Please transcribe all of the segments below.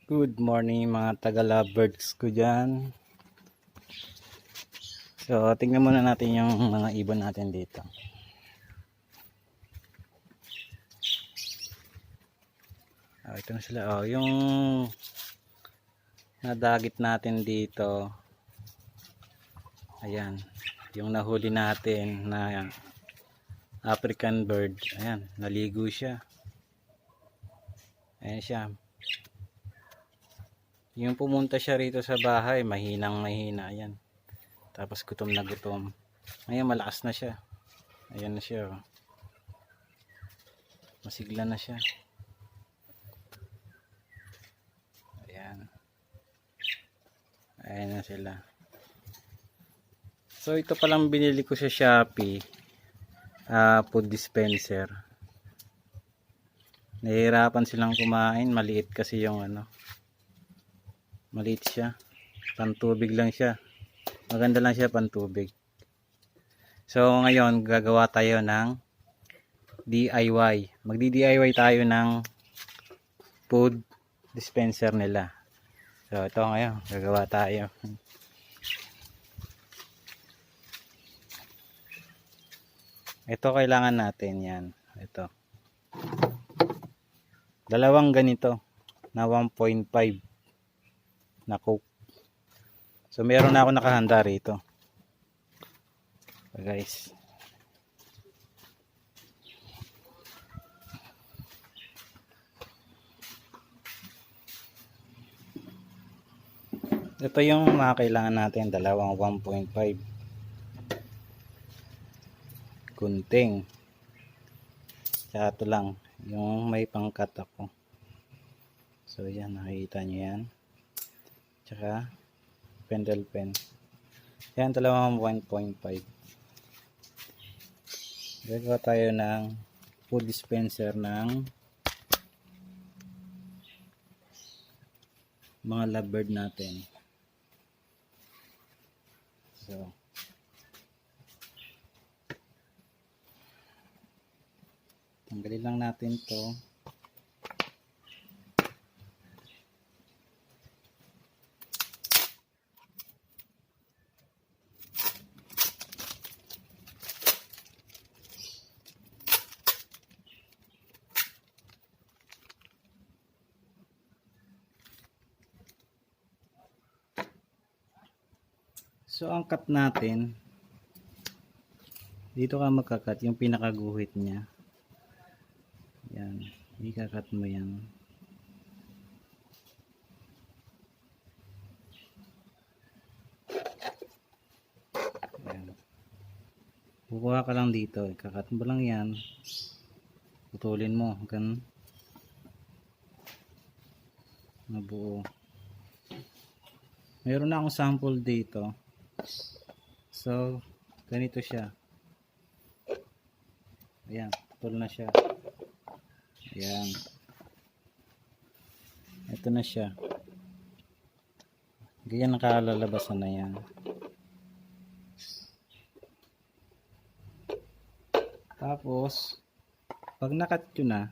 Good morning mga taga-lovebirds ko dyan. So, tingnan muna natin yung mga ibon natin dito. Ito na sila. Yung nadagit natin dito. Ayan. Yung nahuli natin na African bird. Ayan. Naligo siya. Ayan siya. Yung pumunta siya rito sa bahay, mahinang mahina. Ayan. Tapos gutom na gutom. Ngayon malakas na siya. Ayan na siya. Masigla na siya. Ayan. Ayan na sila. So ito palang binili ko sa Shopee. Food dispenser. Nahihirapan silang kumain. Maliit kasi yung maliit siya. Pantubig lang siya. Maganda lang siya pantubig. So ngayon gagawa tayo ng DIY. Magdi-DIY tayo ng food dispenser nila. So ito ngayon gagawa tayo. Ito kailangan natin yan. Ito. Dalawang ganito na 1.5 na Coke. So meron na ako nakahanda rito. So, guys. Ito yung mga kailangan natin, dalawang 1.5 gunting. Tsaka ito lang, yung may pangkat ako. So yan, nakikita nyo yan. Tsaka pendle pen. Yan, dalawang 1.5. Gagawa tayo ng food dispenser ng mga lovebird natin. So tanggalin lang natin to. So ang cut natin, dito ka magkakat yung pinakaguhit niya. Yan, ikakat mo yan. Yan. Kukuha ka lang dito, ikakat mo lang yan. Putulin mo hanggang mabuo. Meron na akong sample dito. So, ganito siya. Ayan, putol na siya. Ayan. Ito na siya. Ganyan nakalalabasan na yan. Tapos, pag nakat ko na,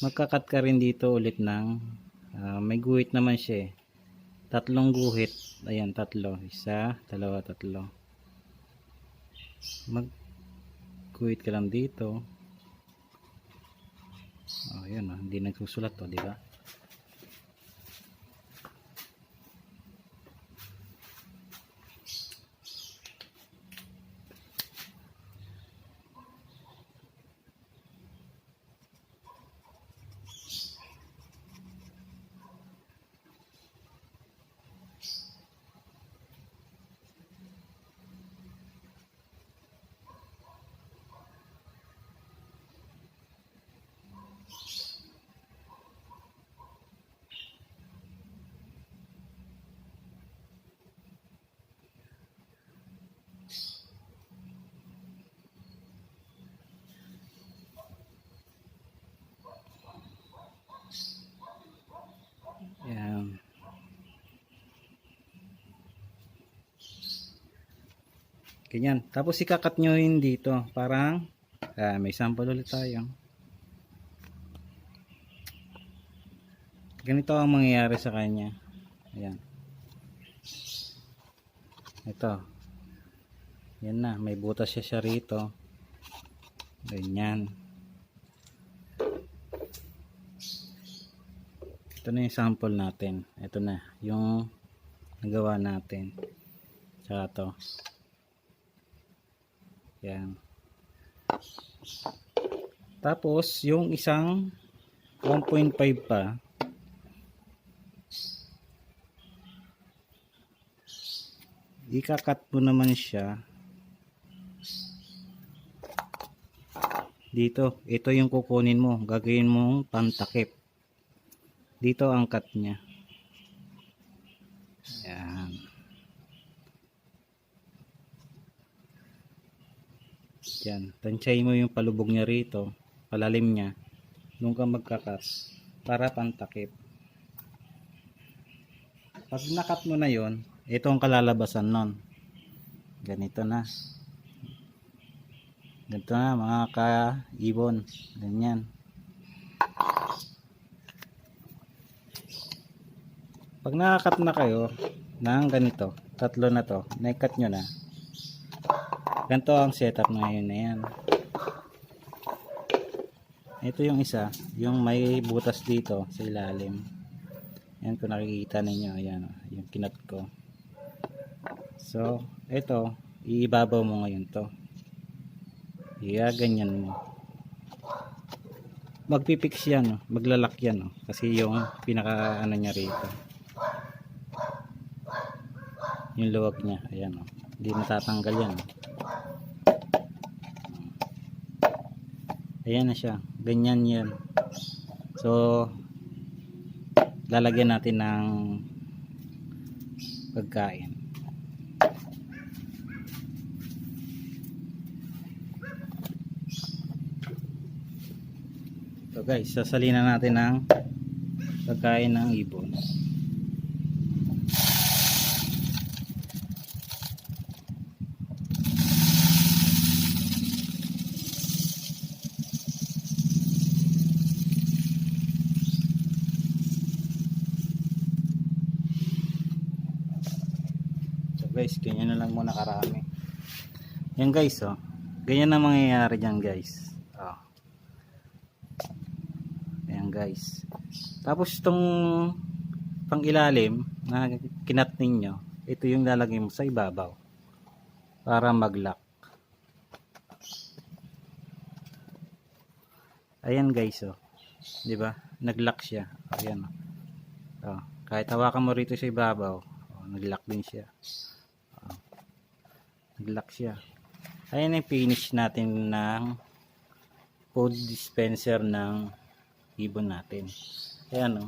magkakat ka rin dito ulit ng may guhit naman siya eh. Tatlong guhit. Ayan, tatlo. Isa, dalawa, tatlo. Mag-guhit ka lang dito. Ayan, hindi nagsusulat to, di ba? Ayan. Ganyan. Tapos ikakat nyo yun dito. Parang may sample ulit tayo. Ganito ang mangyayari sa kanya. Ayan. Ito. Yan na. May butas siya rito. Ganyan. Ito na yung sample natin. Ito na. Yung nagawa natin. Tsaka to. Yan. Tapos, yung isang 1.5 pa, ikakat mo naman siya dito. Ito yung kukunin mo, gagawin mong pantakip. Dito ang cut nya. Yan. Yan, tansyahin mo yung palubog niya rito, palalim niya, doon ka magkakat para pantakip. Pag nakat mo na yon, ito ang kalalabasan nun. Ganito na. Ganito na mga ka-ibon. Ganyan. Pag nakakat na kayo ng ganito, tatlo na to, naikat nyo na. Ganito ang setup ngayon na yan. Ito yung isa, yung may butas dito sa ilalim. Yan kung nakikita ninyo, ayan, yung kinat ko. So, ito, iibabaw mo ngayon to. Ganyan mo. Magpipix yan, maglalak yan, kasi yung pinaka ano niya rito. Yung luwag niya, ayan, hindi matatanggal yan. Ayan na siya, ganyan yan. So, lalagyan natin ng pagkain. So guys, sasalinan natin ng pagkain ng ibon. Guys, ganyan na lang muna karami. Yan guys, ganyan na mangyayari dyan guys. Ayan guys. Tapos itong pang ilalim na kinat ninyo, ito yung lalagay mo sa ibabaw para mag-lock. Ayan guys, di ba? Nag-lock siya. Ayan. Kahit hawakan mo rito sa ibabaw, nag-lock din siya. Nag-lock siya. Ayan yung finish natin ng food dispenser ng ibon natin. Ayan,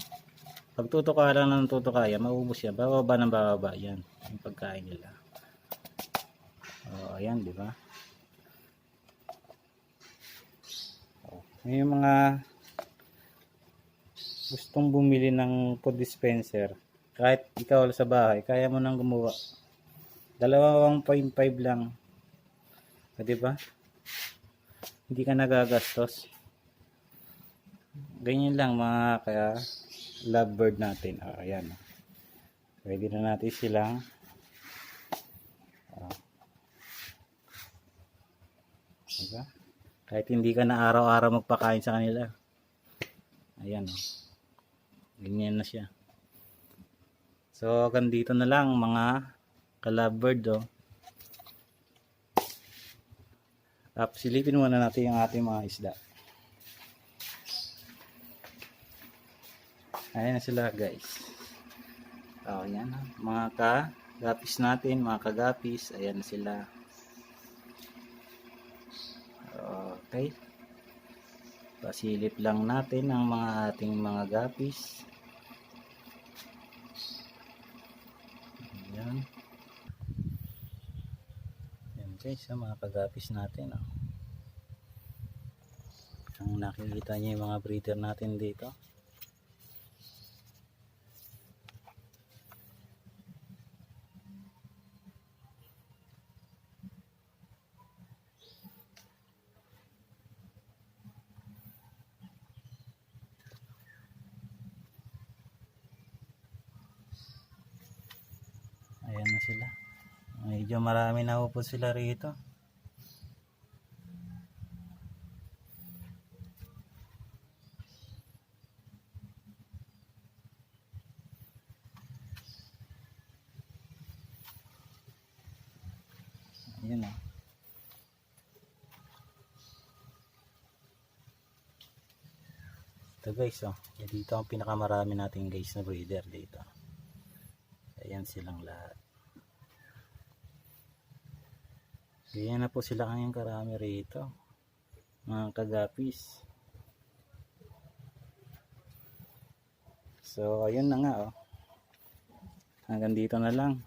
pag tutuka lang ng tutuka yan, maubos yan. Bababa ng bababa yan yung pagkain nila. Ayan, di ba? May mga gustong bumili ng food dispenser, kahit ikaw sa bahay, kaya mo nang gumawa. 2.5 lang. Di ba? Hindi ka nagagastos. Ganyan lang mga kaya lovebird natin. Ayan. Pwede na natin silang diba? Kahit hindi ka na araw-araw magpakain sa kanila. Ayan. Ganyan na siya. So, hanggang dito na lang mga ka-lovebird. Tapos silipin muna natin yung ating mga isda. Ayan na sila guys. Ayan na. Mga kagapis natin, mga kagapis. Ayan na sila. Okay. Pasilip lang natin ang mga ating mga gapis. Ayan. Guys, mga kagapis natin. Ang nakikita niyo yung mga breeder natin dito. na sila. Medyo marami na po sila rito. Ayan o. Ito guys oh. Dito ang pinakamarami natin guys na breeder dito. Ayan silang lahat. Ganyan na po sila kanyang karami rito. Mga kagapis. So ayun na nga oh. Hanggang dito na lang.